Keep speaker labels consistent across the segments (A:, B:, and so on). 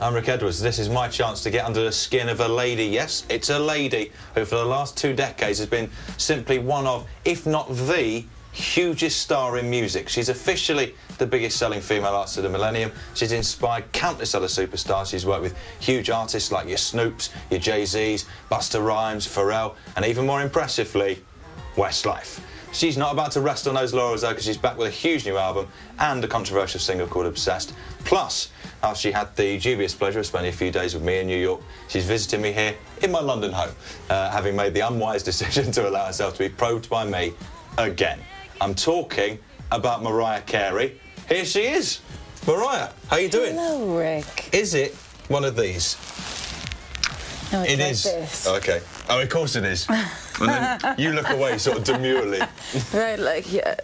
A: I'm Rick Edwards. This is my chance to get under the skin of a lady. Yes, it's a lady who for the last 2 decades has been simply one of, if not the, hugest star in music. She's officially the biggest selling female artist of the millennium. She's inspired countless other superstars. She's worked with huge artists like your Snoops, your Jay-Z's, Busta Rhymes, Pharrell, and even more impressively, Westlife. She's not about to rest on those laurels though, because she's back with a huge new album and a controversial single called Obsessed. Plus, after she had the dubious pleasure of spending a few days with me in New York, she's visiting me here in my London home, having made the unwise decision to allow herself to be probed by me again. I'm talking about Mariah Carey. Here she is. Mariah, how you doing?
B: Hello, Rick.
A: Is it one of these?
B: No, it's
A: it
B: like
A: is.
B: this.
A: Okay. Oh, of course it is. And then you look away sort of demurely.
B: Right, like, yeah.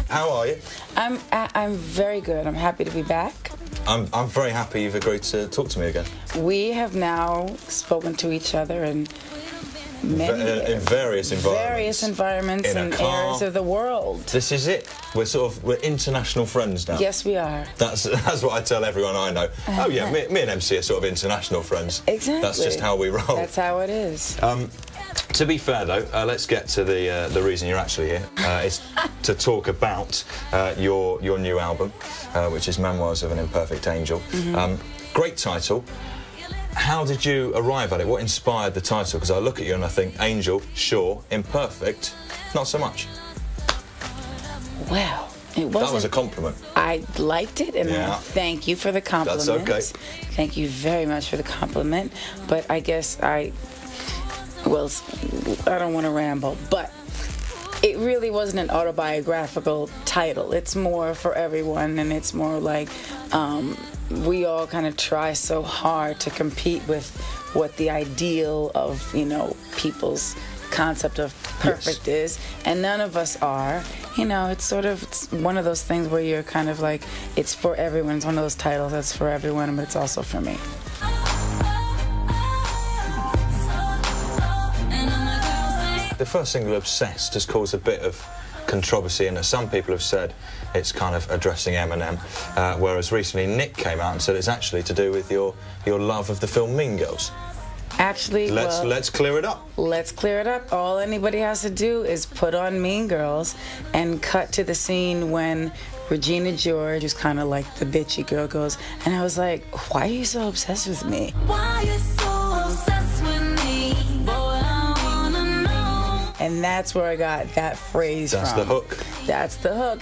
A: How are you?
B: I'm very good. I'm happy to be back.
A: I'm very happy you've agreed to talk to me again.
B: We have now spoken to each other in many
A: in various environments. In
B: and
A: a car.
B: areas of the world.
A: This is it. We're international friends now.
B: Yes, we are.
A: That's what I tell everyone I know. Oh yeah, me and MC are sort of international friends.
B: Exactly.
A: That's just how we roll.
B: That's how it is.
A: To be fair though, let's get to the reason you're actually here. It's to talk about your new album, which is Memoirs of an Imperfect Angel. Great title. How did you arrive at it? What inspired the title? Because I look at you and I think Angel, sure, imperfect, not so much.
B: Well, it wasn't.
A: That was a compliment.
B: I liked it, and I thank you for the compliment.
A: That's okay.
B: Thank you very much for the compliment. But I guess well, I don't want to ramble, but it really wasn't an autobiographical title. It's more for everyone, and it's more like we all kind of try so hard to compete with what the ideal of, you know, people's concept of perfect is, and none of us are. You know, it's one of those things where you're kind of like, it's for everyone. It's one of those titles that's for everyone, but it's also for me.
A: The first single, Obsessed, has caused a bit of controversy, and some people have said it's kind of addressing Eminem, whereas recently Nick came out and said it's actually to do with your love of the film Mean Girls.
B: Actually,
A: let's clear it up.
B: Let's clear it up. All anybody has to do is put on Mean Girls and cut to the scene when Regina George, who's kind of like the bitchy girl, goes, and I was like, why are you so obsessed with me? Why are you so obsessed with me? Boy, I wanna know. And that's where I got that phrase from.
A: That's the hook.
B: That's the hook.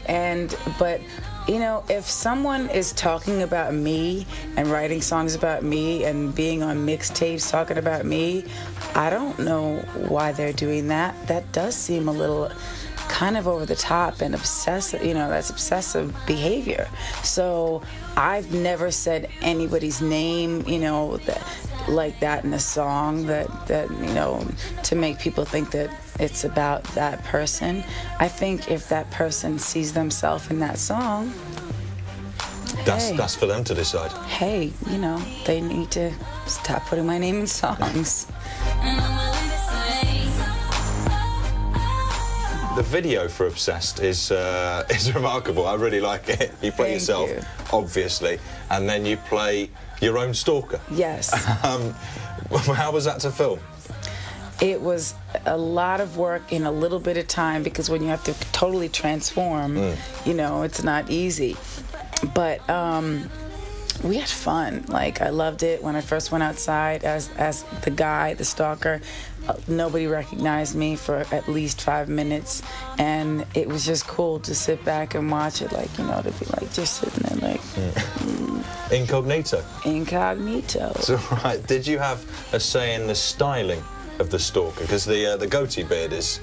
B: But you know, if someone is talking about me and writing songs about me and being on mixtapes talking about me, I don't know why they're doing that. That does seem a little kind of over the top and obsessive, you know, that's obsessive behavior. So I've never said anybody's name, you know, like that in a song that you know, to make people think that it's about that person. I think if that person sees themselves in that song,
A: that's for them to decide.
B: Hey, you know, they need to stop putting my name in songs.
A: The video for Obsessed is remarkable. I really like it. You play yourself, obviously, and then you play your own stalker.
B: Yes.
A: How was that to film?
B: It was a lot of work in a little bit of time, because when you have to totally transform, you know, it's not easy. But we had fun. Like, I loved it. When I first went outside as the guy, the stalker, nobody recognized me for at least 5 minutes, and it was just cool to sit back and watch it, like, you know, to be like just sitting there like
A: incognito.
B: Incognito.
A: So, right, did you have a say in the styling of the stalker? Because the goatee beard is,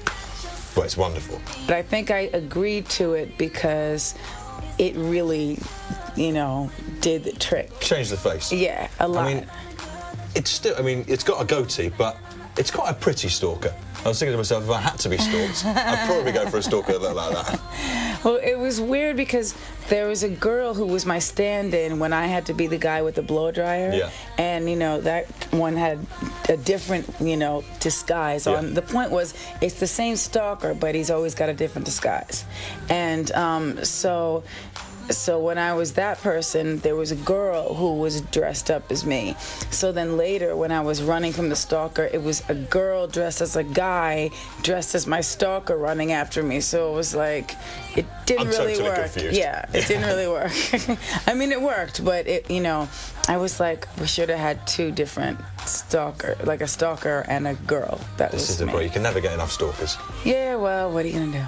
A: well, it's wonderful.
B: But I think I agreed to it because it really, you know, did the trick.
A: Changed the face.
B: Yeah, a lot.
A: I mean, it's got a goatee, but it's quite a pretty stalker. I was thinking to myself, if I had to be stalked, I'd probably go for a stalker that looked like that.
B: Well, it was weird because there was a girl who was my stand-in when I had to be the guy with the blow dryer.
A: Yeah.
B: And, you know, that one had a different, you know, disguise on.
A: Yeah.
B: The point was, it's the same stalker, but he's always got a different disguise. And so when I was that person, there was a girl who was dressed up as me. So then later, when I was running from the stalker, it was a girl dressed as a guy, dressed as my stalker running after me. So it was like, it didn't really
A: totally
B: work.
A: confused.
B: Yeah, it didn't really work. I mean, it worked, but it, you know, I was like, we should have had two different stalker, like a stalker and a girl. That was
A: This is the
B: me.
A: point. You can never get enough stalkers.
B: Yeah, well, what are you gonna do?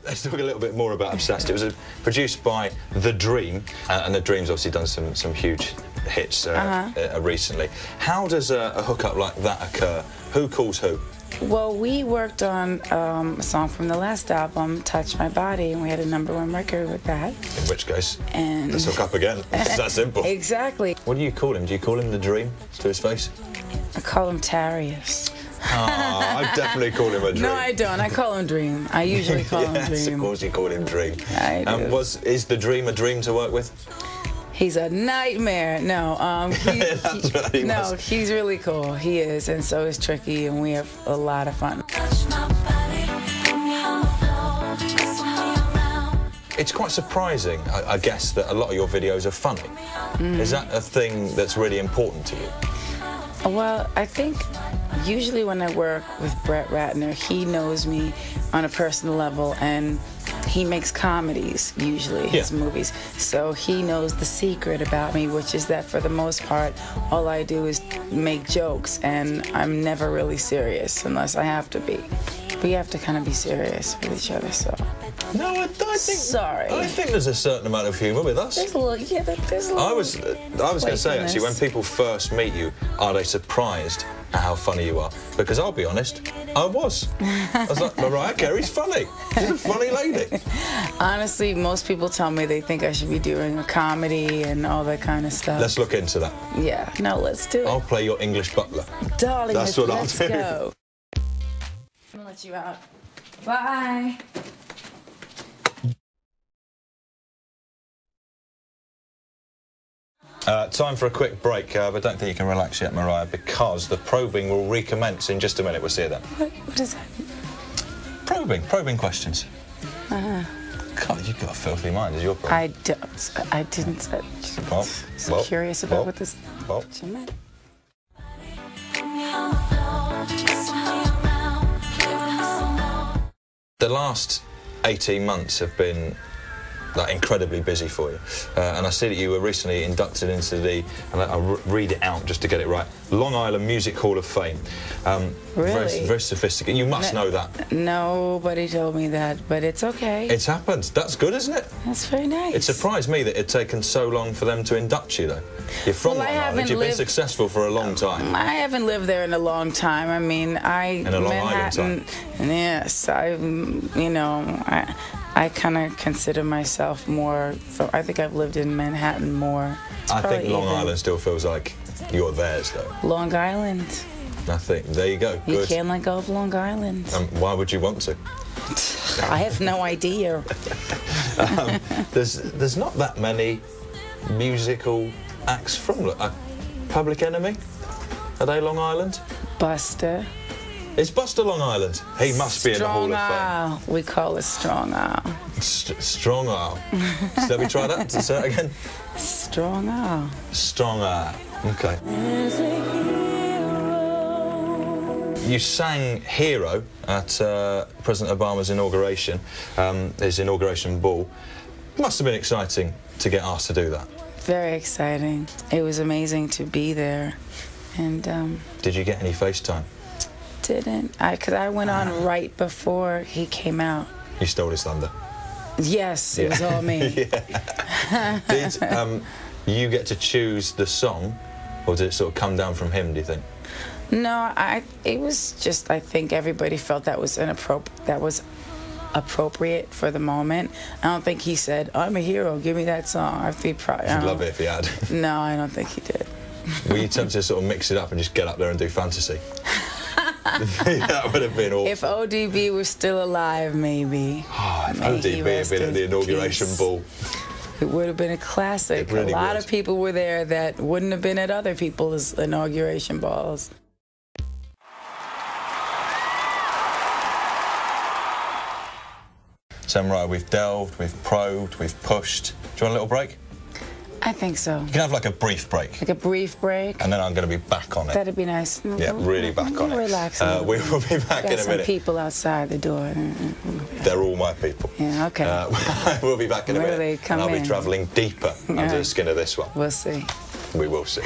A: Let's talk a little bit more about Obsessed. It was produced by The Dream, and The Dream's obviously done some huge hits recently. How does a hookup like that occur? Who calls who?
B: Well, we worked on a song from the last album, Touch My Body, and we had a #1 record with that.
A: In which case,
B: And
A: let's hook up again. It's that simple.
B: Exactly.
A: What do you call him? Do you call him The Dream to his face?
B: I call him Tarius.
A: I definitely call him a Dream.
B: No, I don't. I call him Dream. I usually call him
A: Yes,
B: Dream.
A: of course you call him Dream.
B: I do.
A: Is The Dream a dream to work with?
B: He's a nightmare. No,
A: That's what he was.
B: he's really cool. He is, and so is Tricky, and we have a lot of fun.
A: It's quite surprising, I guess, that a lot of your videos are funny. Is that a thing that's really important to you?
B: Well, I think usually when I work with Brett Ratner, he knows me on a personal level, and he makes comedies, usually, his movies. So he knows the secret about me, which is that for the most part, all I do is make jokes, and I'm never really serious unless I have to be. We have to kind of be serious with each other, so.
A: No, I think.
B: Sorry.
A: I think there's a certain amount of humour with us.
B: There's a little, yeah, there's a little.
A: I was going to say, actually, when people first meet you, are they surprised at how funny you are? Because I'll be honest, I was. I was like, Mariah Carey's funny. She's a funny lady.
B: Honestly, most people tell me they think I should be doing a comedy and all that kind of stuff.
A: Let's look into that.
B: Yeah, no, let's do it.
A: I'll play your English butler.
B: Darling,
A: That's what I'll
B: let's
A: do.
B: go. I'm gonna let you out. Bye.
A: Time for a quick break, but don't think you can relax yet, Mariah, because the probing will recommence in just a minute. We'll see you then.
B: What is that?
A: Probing questions. God, you've got a filthy mind, is your problem?
B: I didn't.
A: Well,
B: Curious about what this
A: Well,
B: meant.
A: the last 18 months have been incredibly busy for you, and I see that you were recently inducted into the, and I'll read it out just to get it right, Long Island Music Hall of Fame.
B: Really?
A: Very sophisticated. You must know that.
B: Nobody told me that, but it's okay.
A: It's happened. That's good, isn't it?
B: That's very nice.
A: It surprised me that it'd taken so long for them to induct you, though. You're from Long Island. You've been successful for a long time.
B: I haven't lived there in a long time. I mean,
A: In a Long Island time.
B: Yes, I kind of consider myself more. I think I've lived in Manhattan more.
A: I think Long Island still feels like you're theirs, though.
B: Long Island.
A: I think. There you go.
B: You
A: Good.
B: can't let go of Long Island.
A: Why would you want to?
B: I have no idea.
A: There's not that many musical acts from Public Enemy. Are they Long Island?
B: Buster.
A: Is Buster Long Island? He must be in the Hall of Fame.
B: Strong Isle. We call it Strong Isle.
A: Strong Isle. Let me try that. Say it again.
B: Strong Isle.
A: Strong Isle. Okay. You sang Hero at President Obama's inauguration, his inauguration ball. Must have been exciting to get asked to do that.
B: Very exciting. It was amazing to be there. And
A: Did you get any FaceTime?
B: didn't. Because I went on right before he came out.
A: You stole his thunder.
B: Yes, it was all me.
A: Did you get to choose the song, or did it sort of come down from him, do you think?
B: No, it was just, I think everybody felt that was appropriate for the moment. I don't think he said, I'm a hero, give me that song.
A: I'd love it if he had.
B: No, I don't think he did.
A: Were you tempted to sort of mix it up and just get up there and do fantasy? That would have been awful.
B: If ODB were still alive, maybe.
A: Oh, if ODB had been at the inauguration ball.
B: It would have been a classic.
A: Really
B: a lot of people were there that wouldn't have been at other people's inauguration balls.
A: So, Mariah, we've delved, we've probed, we've pushed. Do you want a little break?
B: I think so.
A: You can have like a brief break.
B: Like a brief break?
A: And then I'm going to be back on it.
B: That'd be nice.
A: Yeah, really back on it.
B: Relax.
A: We will be back in a minute.
B: Some people outside the door.
A: They're all my people.
B: Yeah, okay.
A: We'll be back in a minute.
B: Where do they come
A: and I'll
B: in?
A: be travelling deeper under the skin of this one.
B: We'll see.
A: We will see.